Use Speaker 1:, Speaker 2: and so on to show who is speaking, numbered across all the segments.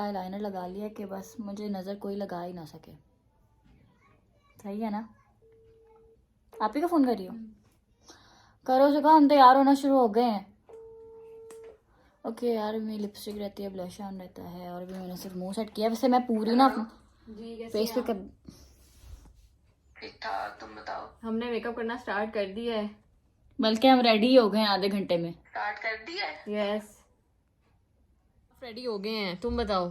Speaker 1: Eyeliner लगा लिया कि बस मुझे नज़र कोई लगा ही ना सके। सही है ना? आप ही का फ़ोन कर रही हो? करो से कहा, हम तैयार होना शुरू हो गए हैं। ओके यार, मेरी लिपस्टिक रहती है, ब्लश ऑन रहता है, और भी मैंने सिर्फ मुंह सेट किया। वैसे मैं पूरी ना फेस पे
Speaker 2: ठीक ठाक, तुम बताओ।
Speaker 3: हमने मेकअप करना स्टार्ट कर दिया है,
Speaker 1: बल्कि हम रेडी हो गए हैं आधे घंटे में।
Speaker 2: स्टार्ट कर दिया है?
Speaker 3: यस रेडी हो गए हैं, तुम बताओ।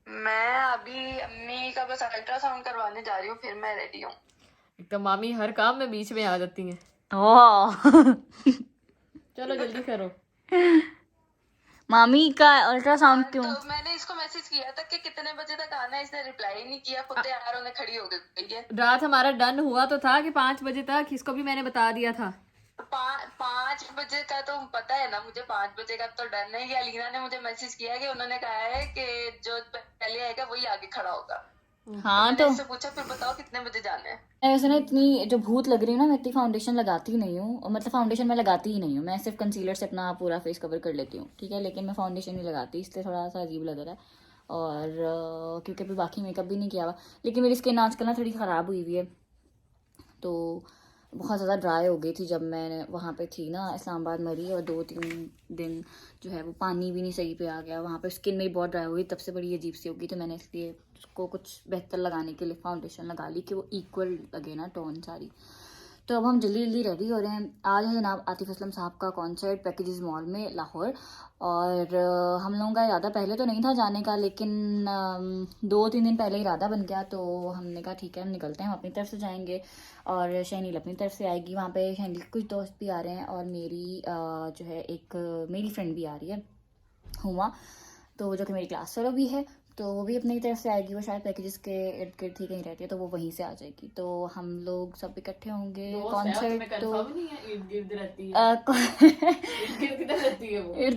Speaker 2: मैं अभी अम्मी का बस अल्ट्रासाउंड करवाने जा रही हूँ, फिर मैं रेडी हूँ।
Speaker 3: एकदम मामी हर काम में बीच में आ जाती हैं। चलो जल्दी करो।
Speaker 1: मामी का अल्ट्रासाउंड क्यों?
Speaker 2: तो मैंने इसको मैसेज किया था कि कितने बजे तक आना है, इसने रिप्लाई ही नहीं किया, खुद तैयार होने खड़ी हो गई है।
Speaker 3: रात हमारा डन हुआ तो था कि 5 बजे तक, इसको भी मैंने बता दिया था।
Speaker 2: 5 बजे का तो पता है ना मुझे, 5 बजे का तो डर नहीं। अलीना ने मुझे मैसेज किया कि उन्होंने कहा है कि जो पहले आएगा वही आगे खड़ा होगा।
Speaker 1: हाँ तो
Speaker 2: इससे पूछा फिर बताओ कितने बजे जाना है।
Speaker 1: वैसे ना इतनी जो भूत लग रही है ना, मैं इतनी फाउंडेशन लगाती नहीं हूँ, और मतलब फाउंडेशन मैं लगाती ही नहीं हूँ। मैं सिर्फ कंसीलर से अपना पूरा फेस कवर कर लेती हूँ, ठीक है, लेकिन मैं फाउंडेशन नहीं लगाती, इसलिए थोड़ा सा अजीब लग रहा है। और क्योंकि अभी बाकी मेकअप भी नहीं किया हुआ, लेकिन मेरी स्किन आजकल ना थोड़ी ख़राब हुई हुई है, तो बहुत ज़्यादा ड्राई हो गई थी जब मैं वहाँ पे थी ना, इस्लामाबाद मरी, और 2-3 दिन जो है वो पानी भी नहीं सही पे आ गया वहाँ पे, स्किन मेरी बहुत ड्राई हो गई, तब से बड़ी अजीब सी हो गई। तो मैंने इसलिए उसको कुछ बेहतर लगाने के लिए फाउंडेशन लगा ली कि वो इक्वल लगे ना टोन सारी। तो अब हम जल्दी जल्दी रेडी हो रहे हैं। आज है जनाब आतिफ असलम साहब का कॉन्सर्ट पैकेजेस मॉल में लाहौर, और हम लोगों का इरादा पहले तो नहीं था जाने का, लेकिन 2-3 दिन पहले इरादा बन गया, तो हमने कहा ठीक है हम निकलते हैं, हम अपनी तरफ से जाएंगे और शहनील अपनी तरफ से आएगी। वहाँ पे शहनील के कुछ दोस्त भी आ रहे हैं, और मेरी जो है एक मेरी फ्रेंड भी आ रही है हुमा, तो जो कि मेरी क्लास फेलो भी है, तो वो भी अपनी तरफ से आएगी। वो शायद पैकेजेस के इर्द गिर्द ही कहीं रहती है, तो वो वहीं से आ जाएगी, तो हम लोग सब इकट्ठे होंगे। कॉन्सर्ट तो
Speaker 3: इर्द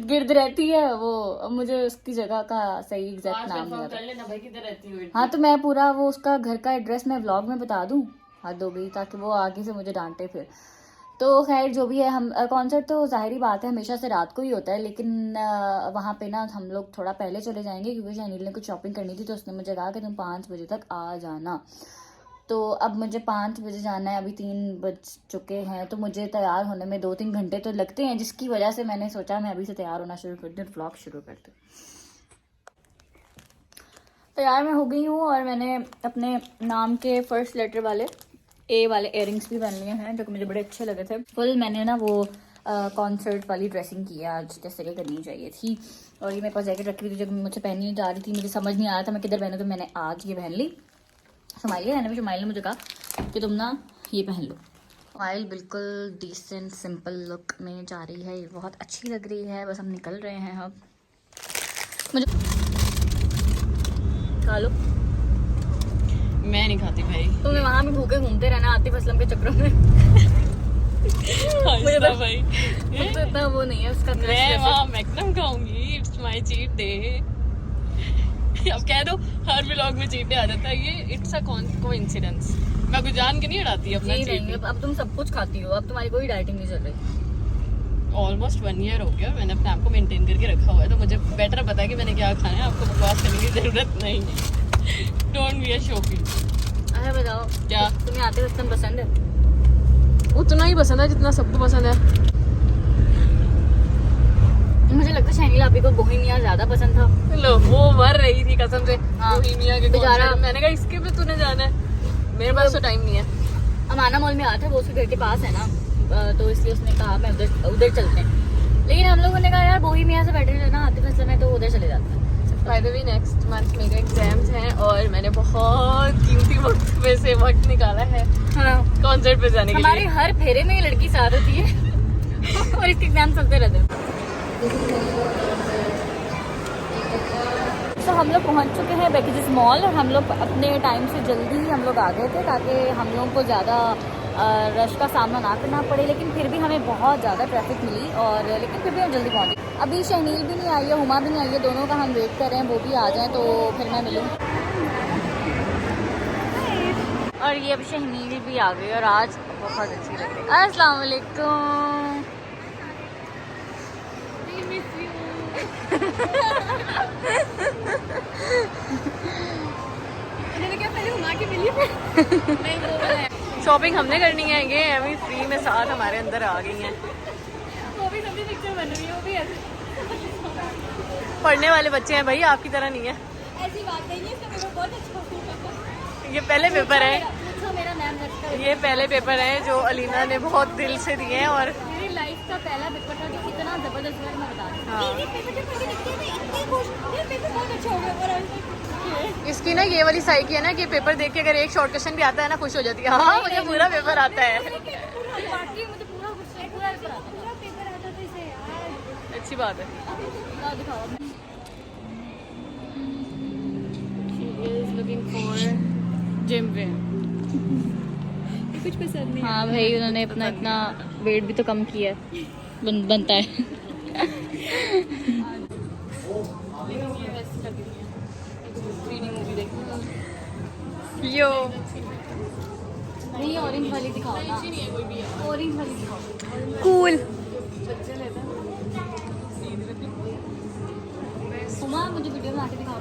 Speaker 3: गिर्द रहती
Speaker 1: है वो, अब मुझे उसकी जगह का सही एग्जैक्ट नाम नहीं पता। हाँ तो मैं पूरा वो उसका घर का एड्रेस मैं व्लॉग में बता दूँ, हद हो गई, ताकि वो आगे से मुझे डांटे फिर। तो खैर जो भी है, हम कॉन्सर्ट तो ज़ाहिरी बात है हमेशा से रात को ही होता है, लेकिन वहाँ पे ना हम लोग थोड़ा पहले चले जाएंगे, क्योंकि शहनील ने कुछ शॉपिंग करनी थी, तो उसने मुझे कहा कि तुम 5 बजे तक आ जाना। तो अब मुझे 5 बजे जाना है, अभी 3 बज चुके हैं, तो मुझे तैयार होने में 2-3 घंटे तो लगते हैं, जिसकी वजह से मैंने सोचा मैं अभी से तैयार होना शुरू कर दूँ, व्लॉग शुरू कर दूँ। तैयार मैं हो गई हूँ, और मैंने अपने नाम के फर्स्ट लेटर वाले ए वाले इयररिंग्स भी पहन लिए हैं, जो कि मुझे बड़े अच्छे लगे थे। फुल मैंने ना वो कॉन्सर्ट वाली ड्रेसिंग की है आज, जैसे कि करनी चाहिए थी। और ये मेरे पास जैकेट रखी हुई थी, जब मुझे पहननी जा रही थी, मुझे समझ नहीं आ रहा था मैं किधर पहनूँ, तो मैंने आज ये पहन ली। शुमाइल ने मुझे कहा कि तुम ना ये पहन लो। शुमाइल बिल्कुल डिसेंट सिंपल लुक में जा रही है, ये बहुत अच्छी लग रही है। बस हम निकल रहे हैं अब। मुझे खा लो।
Speaker 3: मैं नहीं खाती भाई।
Speaker 1: तुम्हें वहाँ भी भूखे घूमते रहना आतिफ असलम के चक्रों में। मुझे तो
Speaker 3: भाई
Speaker 1: तो इतना वो नहीं है उसका।
Speaker 3: मैं वहाँ मैक्सिमम खाऊंगी, इट्स माय चीट डे। अब कह दो हर व्लॉग में चीट डे आ जाता है, ये इट्स अ कोइंसिडेंस। मैं कुछ जान के नहीं उड़ाती अपना चीट डे।
Speaker 1: अब तुम सब कुछ खाती हो, अब तुम्हारी कोई डाइटिंग नहीं चल रही।
Speaker 3: ऑलमोस्ट 1 ईयर हो गया, मैंने अपने आप को मेंटेन करके रखा हुआ है, तो मुझे बेटर पता है कि मैंने क्या खाना है। आपको बकवास करने की जरूरत नहीं है। Don't be a Shopee.
Speaker 1: अच्छा बताओ,
Speaker 3: क्या
Speaker 1: तुम्हें आतिफ असलम पसंद है?
Speaker 3: उतना ही पसंद है जितना सबको पसंद है।
Speaker 1: मुझे लगता है शहनील आपी को बोहेमिया ज्यादा पसंद था।
Speaker 3: लो वो मर रही थी कसम से।
Speaker 1: हाँ,
Speaker 3: बोहेमिया के
Speaker 1: बेचारा।
Speaker 3: कॉन्सर्ट मैंने कहा इसके पे तूने जाना है, मेरे पास तो टाइम नहीं है।
Speaker 1: अमाना मॉल में आया था, वो उसके घर के पास है ना, तो इसलिए उसने कहा मैं उधर चलते हैं, लेकिन हम लोगों ने कहा यार बोहेमिया से बेटर है ना आतिफ असलम है, तो उधर चले जाते हैं।
Speaker 3: By the way next month मेरे एग्जाम्स हैं, और मैंने बहुत कीमती वक्त में से वक्त निकाला है कॉन्सर्ट पे जाने के लिए।
Speaker 1: हमारे हर फेरे में ये लड़की साथ होती है और इसके एग्जाम चलते रहते हैं। तो हम लोग पहुंच चुके हैं पैकेजेस मॉल, और हम लोग अपने टाइम से जल्दी ही हम लोग आ गए थे, ताकि हम लोगों को ज़्यादा रश का सामना ना करना पड़े, लेकिन फिर भी हमें बहुत ज़्यादा ट्रैफिक मिली, और लेकिन फिर भी हम जल्दी पहुँचे। अभी शहनील भी नहीं आई है, हुमा भी नहीं आई है, दोनों का हम वेट कर रहे हैं, वो भी आ जाएं तो फिर मैं मिलूँ। और ये अब शहनील भी आ गई, और आज बहुत अच्छी लग रही है। अस्सलाम वालेकुम।
Speaker 3: उन्होंने क्या पहले घुमा के मिली नहीं वो वाला है। शॉपिंग हमने करनी है, ये अभी फ्री में साथ हमारे अंदर आ गई हैं। वो भी सभी पिक्चर बन रही है, वो भी ऐसे पढ़ने वाले बच्चे हैं भाई, आपकी तरह नहीं है।
Speaker 1: ऐसी बात नहीं है, इसका पेपर बहुत अच्छा।
Speaker 3: ये पहले पेपर है,
Speaker 1: मेरा मैम लगता है
Speaker 3: ये पहले पेपर है जो अलीना ने बहुत दिल से दिए हैं। और
Speaker 1: मेरी लाइफ का पहला पेपर था जो इतना जबरदस्त हुआ, मैं बता रही हूँ।
Speaker 3: हाँ।
Speaker 1: ये पेपर जब पढ़ के लिखते हैं मैं इतनी खुश, ये पेपर बहुत अच्छा हो गया। और
Speaker 3: इसकी ना ये वाली साइकी है ना कि पेपर देख के अगर एक शॉर्ट क्वेश्चन भी आता है ना खुश हो जाती है। हाँ मुझे पूरा पेपर आता है।
Speaker 1: बाकी मुझे पूरा पूरा पेपर आता था इसे यार।
Speaker 3: अच्छी बात है।
Speaker 1: दिखाओ
Speaker 3: लुकिंग फॉर जिम पे कुछ पसंद नहीं।
Speaker 1: हाँ भाई, उन्होंने अपना इतना वेट भी तो कम किया है, बनता है।
Speaker 3: यो
Speaker 1: नहीं, ऑरेंज वाली दिखाओ ना, ऑरेंज वाली दिखाओ।
Speaker 3: कूल।
Speaker 1: उमा मुझे वीडियो में आके दिखाओ,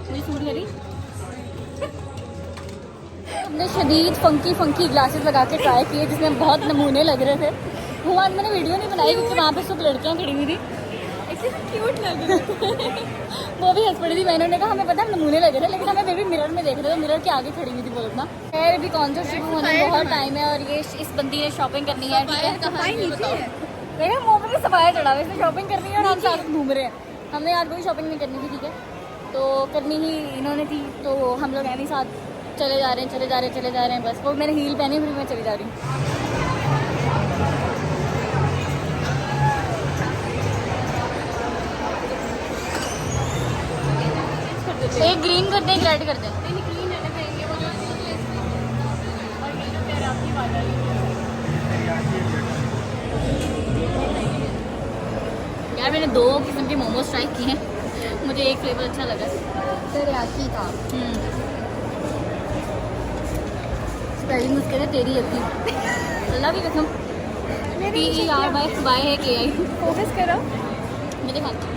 Speaker 1: मुझे सूट करी। हमने शदीद फंकी ग्लासेस लगा के ट्राई किए जिसमें बहुत नमूने लग रहे थे। वो आज मैंने वीडियो नहीं बनाई क्योंकि वहाँ पे सब लड़कियाँ खड़ी हुई थी, क्यूट लग रही। वो भी हंस पड़ी थी। मैंने कहा हमें पता है नमूने लग रहे थे, लेकिन हमें बेबी मिरर में देख रहे थे, मिरर के आगे खड़ी हुई थी। बोलो ना खैर, अभी कॉन्सर्ट शुरू होने में बहुत टाइम है और ये इस बंदी ने शॉपिंग करनी है, ठीक है। मेरे मुँह पे भी सफाया चढ़ा हुआ, इसने शॉपिंग करनी है और हम साथ घूम रहे हैं। हमने आज कोई शॉपिंग नहीं करनी थी, ठीक है, तो करनी ही इन्होंने थी, तो हम लोग ऐसे साथ चले जा रहे हैं बस। वो मैंने हील पहनी, फिर मैं चली जा रही हूँ। एक ग्रीन कर दें, एक रेड कर दें। यार मैंने 2 किस्म के मोमोज ट्राई किए हैं, मुझे एक फ्लेवर अच्छा लगा, तेरियाकी था। स्पेलिंग उसके लिए तेरी अभी अल्लाह की कसम, TERY है KI। फोकस करो मुझे बात।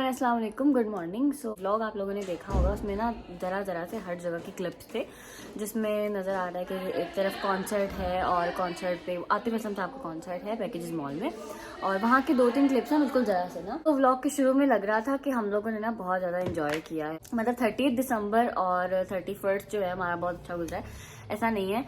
Speaker 1: अस्सलाम वालेकुम, गुड मॉर्निंग। सो व्लॉग आप लोगों ने देखा होगा, उसमें ना ज़रा से हर जगह के क्लिप्स थे, जिसमें नज़र आ रहा है कि एक तरफ कॉन्सर्ट है और कॉन्सर्ट पे आतिफ असलम साहब का कॉन्सर्ट है पैकेजेस मॉल में, और वहाँ के 2-3 क्लिप्स हैं बिल्कुल ज़रा से ना। तो व्लॉग के शुरू में लग रहा था कि हम लोगों ने ना बहुत ज़्यादा इंजॉय किया है, मतलब 30 दिसंबर और 31 जो है हमारा बहुत अच्छा गुजरा है। ऐसा नहीं है,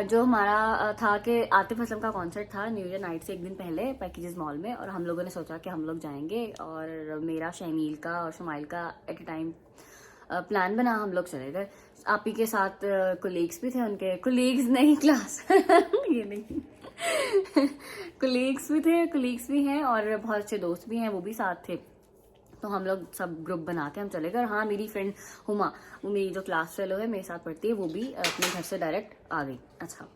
Speaker 1: जो हमारा था कि आतिफ असलम का कॉन्सर्ट था न्यू ईयर नाइट से एक दिन पहले पैकेजेस मॉल में, और हम लोगों ने सोचा कि हम लोग जाएंगे, और मेरा शमील का और शुमाइल का एट ए टाइम प्लान बना, हम लोग चले गए। आप ही के साथ कोलीग्स भी थे, उनके कोलीग्स नहीं क्लास ये नहीं कोलीग्स भी हैं और बहुत अच्छे दोस्त भी हैं, वो भी साथ थे। तो हम लोग सब ग्रुप बना के हम चले गए। हाँ, मेरी फ्रेंड हुमा, वो मेरी जो क्लास फेलो है, मेरे साथ पढ़ती है, वो भी अपने घर से डायरेक्ट आ गई। अच्छा,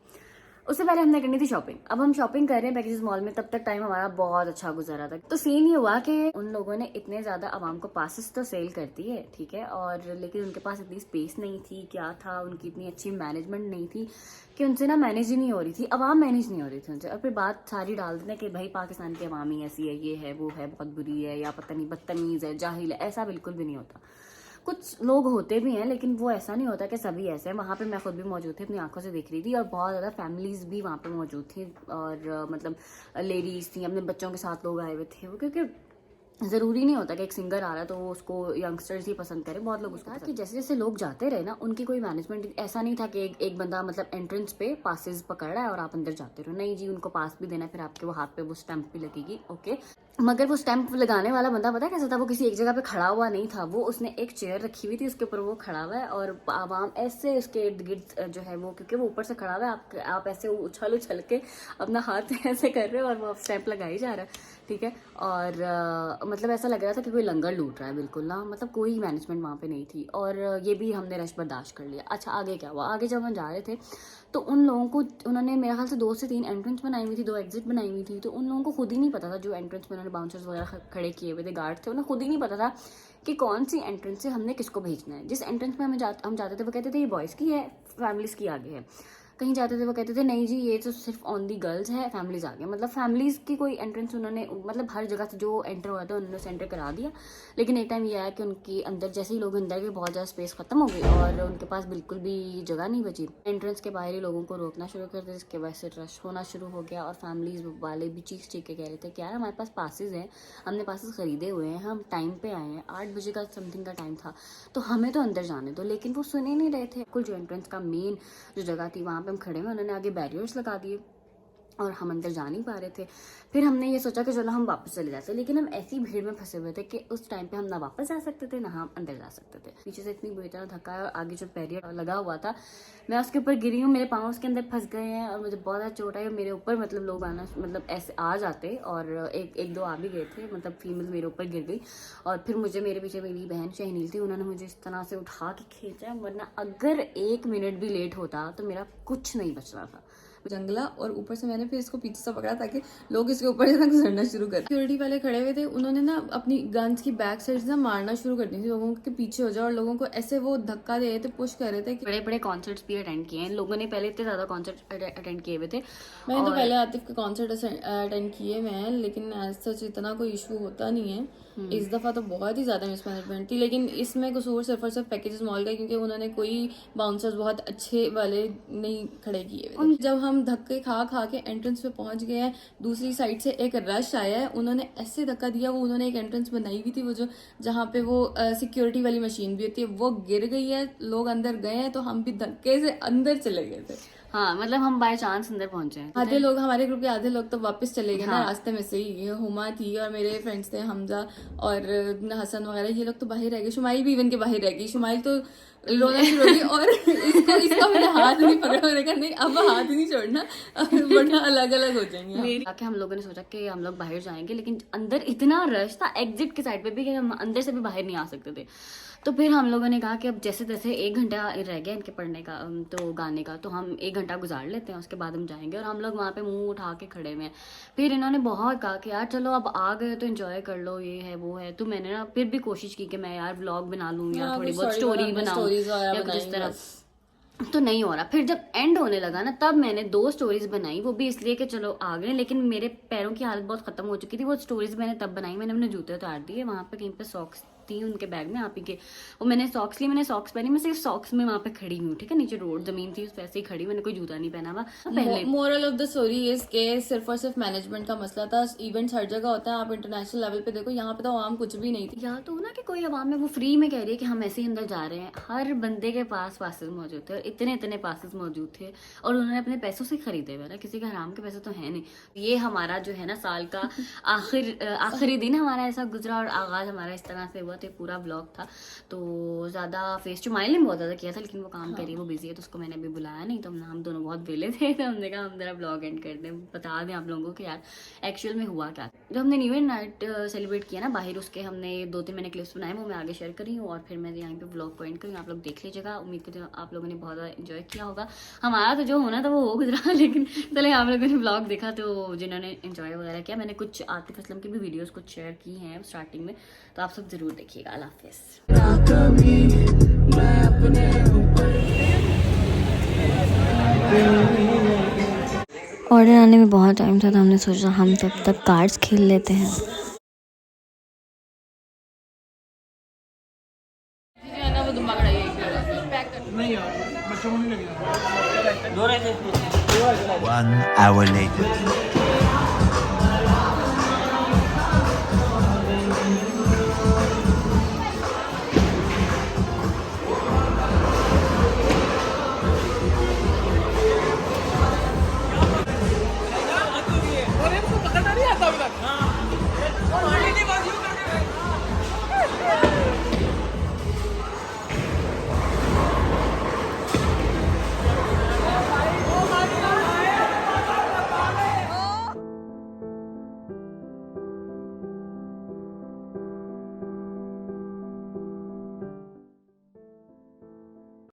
Speaker 1: उससे पहले हमने करनी थी शॉपिंग। अब हम शॉपिंग कर रहे हैं पैकेजेस मॉल में, तब तक टाइम हमारा बहुत अच्छा गुजरा था। तो सीन ये हुआ कि उन लोगों ने इतने ज़्यादा आवाम को पासेस तो सेल करती है, ठीक है, और लेकिन उनके पास इतनी स्पेस नहीं थी, क्या था, उनकी इतनी अच्छी मैनेजमेंट नहीं थी कि उनसे ना मैनेज ही नहीं हो रही थी, आवाम मैनेज नहीं हो रही थी उनसे। और फिर बात सारी डाल देते कि भाई पाकिस्तान की आवाम ही ऐसी है, ये है, वो है, बहुत बुरी है, या पता नहीं बदतमीज़ है, जाहिल है। ऐसा बिल्कुल भी नहीं होता। कुछ लोग होते भी हैं, लेकिन वो ऐसा नहीं होता कि सभी ऐसे हैं। वहाँ पे मैं खुद भी मौजूद थी, अपनी आंखों से देख रही थी, और बहुत ज़्यादा फैमिलीज भी वहाँ पे मौजूद थी, और मतलब लेडीज़ थी, अपने बच्चों के साथ लोग आए हुए थे वो, क्योंकि ज़रूरी नहीं होता कि एक सिंगर आ रहा है तो वो उसको यंगस्टर्स ही पसंद करे, बहुत लोग उसको कि जैसे जैसे लोग जाते रहे ना, उनकी कोई मैनेजमेंट ऐसा नहीं था कि एक बंदा मतलब एंट्रेंस पे पासेस पकड़ रहा है और आप अंदर जाते रहो, नहीं जी, उनको पास भी देना है, फिर आपके वो हाथ पे वो स्टैंप भी लगेगी, ओके। मगर वो स्टैंप लगाने वाला बंदा पता है कैसा था, वो किसी एक जगह पे खड़ा हुआ नहीं था, वो उसने एक चेयर रखी हुई थी, उसके ऊपर वो खड़ा हुआ है, और आवाम ऐसे उसके इर्द गिर्द जो है वो, क्योंकि वो ऊपर से खड़ा हुआ है, आप ऐसे उछल के अपना हाथ ऐसे कर रहे हो और वो स्टैंप लगाई जा रहा है, ठीक है। और मतलब ऐसा लग रहा था कि कोई लंगर लूट रहा है, बिल्कुल ना, मतलब कोई मैनेजमेंट वहाँ पे नहीं थी, और ये भी हमने रश बर्दाश्त कर लिया। अच्छा, आगे क्या हुआ, आगे जब हम जा रहे थे तो उन लोगों को, उन्होंने मेरे ख्याल से 2 से 3 एंट्रेंस बनाई हुई थी, 2 एग्जिट बनाई हुई थी, तो उन लोगों को खुद ही नहीं पता था, जो एंट्रेंस में उन्होंने बाउंसर्स वगैरह खड़े किए हुए थे, गार्ड थे, उन्हें खुद ही नहीं पता था कि कौन सी एंट्रेंस से हमने किसको भेजना है। जिस एंट्रेंस में हम जाते थे वो कहते थे ये बॉयज़ की है, फैमिलीज़ की आगे है। कहीं जाते थे वो कहते थे नहीं जी ये तो सिर्फ ऑन दी गर्ल्स है, फैमिलीज आ गए। मतलब फैमिलीज की कोई एंट्रेंस उन्होंने, मतलब हर जगह से जो एंटर हुआ था उन्होंने सेंटर करा दिया। लेकिन एक टाइम ये आया कि उनकी अंदर जैसे ही लोग अंदर गए बहुत ज़्यादा स्पेस खत्म हो गई और उनके पास बिल्कुल भी जगह नहीं बची। एंट्रेंस के बाहर ही लोगों को रोकना शुरू कर दिया, जिसके वजह से रश होना शुरू हो गया और फैमिलीज वाले भी चीख के कह रहे थे कि यार हमारे पास पासेज हैं, हमने पासेज खरीदे हुए हैं, हम टाइम पे आए हैं, 8 बजे का समथिंग का टाइम था, तो हमें तो अंदर जाने दो। लेकिन वो सुने नहीं रहे थे। कुल जो एंट्रेंस का मेन जो जगह थी वहाँ पे हम खड़े हुए, उन्होंने आगे बैरियर्स लगा दिए और हम अंदर जा नहीं पा रहे थे। फिर हमने ये सोचा कि चलो हम वापस चले जाते, लेकिन हम ऐसी भीड़ में फंसे हुए थे कि उस टाइम पे हम ना वापस जा सकते थे ना हम अंदर जा सकते थे। पीछे से इतनी बुरी तरह धक्का है और आगे जो बैरियर लगा हुआ था मैं उसके ऊपर गिरी हूँ, मेरे पाँव उसके अंदर फंस गए हैं और मुझे बहुत ज़्यादा चोट आई। मेरे ऊपर मतलब लोग आना, मतलब ऐसे आ जाते और एक दो आ भी गए थे, मतलब फीमेल मेरे ऊपर गिर गई और फिर मुझे, मेरे पीछे मेरी बहन शहनील थी, उन्होंने मुझे इस तरह से उठा के खींचा, वरना अगर 1 मिनट भी लेट होता तो मेरा कुछ नहीं बचना था।
Speaker 4: जंगला और ऊपर से मैंने फिर इसको पीछे से पकड़ा ताकि लोग इसके ऊपर से गुजरना शुरू कर। सिक्योरिटी वाले खड़े हुए थे, उन्होंने ना अपनी गन्स की बैक साइड से ना मारना शुरू कर दी थी लोगों के पीछे हो जाओ, और लोगों को ऐसे वो धक्का दे रहे थे, पुश कर रहे थे।
Speaker 1: बड़े बड़े कॉन्सर्ट्स भी अटेंड किए हैं लोगों ने, पहले इतने ज़्यादा कॉन्सर्ट अटेंड किए हुए थे।
Speaker 4: मैंने तो पहले आतिफ के कॉन्सर्ट अटेंड किए मैं, लेकिन एज सच इतना कोई इशू होता नहीं है। इस दफ़ा तो बहुत ही ज़्यादा मिसमैनेजमेंट थी, लेकिन इसमें कसूर सिर्फ और सिर्फ पैकेजेस मॉल का, क्योंकि उन्होंने कोई बाउंसर्स बहुत अच्छे वाले नहीं खड़े किए हुए थे। जब हम धक्के खा के एंट्रेंस पे पहुंच गए हैं, दूसरी साइड से एक रश आया है, उन्होंने ऐसे धक्का दिया, वो उन्होंने एक एंट्रेंस बनाई हुई थी वो जो जहाँ पे वो सिक्योरिटी वाली मशीन भी होती है, वो गिर गई है, लोग अंदर गए हैं, तो हम भी धक्के से अंदर चले गए थे।
Speaker 1: हाँ, मतलब हम बाय चांस अंदर पहुंचे हैं।
Speaker 4: आधे लोग, हमारे ग्रुप के आधे लोग तो वापस चले गए ना रास्ते में से ही। हुमा थी और मेरे फ्रेंड्स थे हमजा और हसन वगैरह, ये लोग तो बाहर रह गए। शुमाइल भी इवन के बाहर रह गई। शुमाइल तो रोना शुरू हो गई और इसका मैंने हाथ नहीं पकड़ा, मैंने कहा नहीं अब हाथ नहीं छोड़ना वरना अलग अलग हो जाएंगे।
Speaker 1: आके हम लोगों ने सोचा कि हम लोग बाहर जाएंगे, लेकिन अंदर इतना रश था एग्जिट के साइड पे भी कि हम अंदर से भी बाहर नहीं आ सकते थे। तो फिर हम लोगों ने कहा कि अब जैसे तैसे 1 घंटा रह गया इनके पढ़ने का, तो गाने का, तो हम 1 घंटा गुजार लेते हैं, उसके बाद हम जाएंगे। और हम लोग वहाँ पे मुंह उठा के खड़े हुए हैं। फिर इन्होंने बहुत कहा कि यार चलो अब आ गए तो एंजॉय कर लो, ये है वो है। तो मैंने ना फिर भी कोशिश की कि मैं यार व्लॉग बना लूँ या थोड़ी बहुत स्टोरी बनाऊँ या कुछ इस तरह, तो नहीं हो रहा। फिर जब एंड होने लगा ना, तब मैंने 2 स्टोरीज बनाई, वो भी इसलिए कि चलो आ गए, लेकिन मेरे पैरों की हालत बहुत खत्म हो चुकी थी। वो स्टोरीज मैंने तब बनाई, मैंने अपने जूते उतार दिए, वहाँ पे कहीं पे सॉक्स थी उनके बैग में, आप ही के, वो मैंने सॉक्स ली, मैंने सॉक्स पहनी, मैं सिर्फ सॉक्स में वहाँ पे खड़ी हूँ, ठीक है। नीचे रोड जमीन थी, उस वैसे ही खड़ी, मैंने कोई जूता नहीं पहना हुआ पहले।
Speaker 4: Moral of the story is के सिर्फ और सिर्फ मैनेजमेंट का मसला था। इवेंट्स हर जगह होता है, आप इंटरनेशनल लेवल पे देखो, यहाँ पे तो आवाम कुछ भी नहीं थी।
Speaker 1: या तो ना कि कोई आवाम में वो फ्री में कह रही है कि हम ऐसे ही अंदर जा रहे हैं, हर बंदे के पास पासेस मौजूद थे और इतने पासेस मौजूद थे और उन्होंने अपने पैसों से खरीदे हुए ना, किसी के हराम के पैसे तो है नहीं। ये हमारा जो है ना साल का आखिरी दिन हमारा ऐसा गुजरा और आगाज हमारा इस तरह से हुआ। तो पूरा ब्लॉग था, तो ज़्यादा फेस टू माइल ने बहुत ज़्यादा किया था, लेकिन वो काम करी, वो बिजी है, तो उसको मैंने अभी बुलाया नहीं। तो हम दोनों बहुत वेले थे, तो हमने कहा हम जरा ब्लॉग एंड कर दें, बता दें आप लोगों को यार एक्चुअल में हुआ क्या। जो हमने न्यू ईयर नाइट सेलिब्रेट किया ना बाहर, उसके हमने 2-3 मैंने क्लिप्स बनाए, वो मैं आगे शेयर करी हूँ और फिर मैं यहाँ पे ब्लॉग को एंड करी, आप लोग देख लीजिएगा। उम्मीद करती हूँ आप लोगों ने बहुत ज़्यादा इन्जॉय किया होगा। हमारा तो जो होना था वो हो गुजरा, लेकिन चले आप लोगों ने ब्लॉग देखा, तो जिन्होंने इन्जॉय वगैरह किया, मैंने कुछ आतिफ असलम की भी वीडियोज़ कुछ शेयर की हैं स्टार्टिंग में, तो आप सब ज़रूर देखिएगा। अल्लाह हाफिज़। ऑर्डर आने में बहुत टाइम था, तो हमने सोचा हम तब तक कार्ड्स खेल लेते हैं।
Speaker 5: नहीं यार बच्चों को नहीं लगेगा।
Speaker 6: 1 hour later.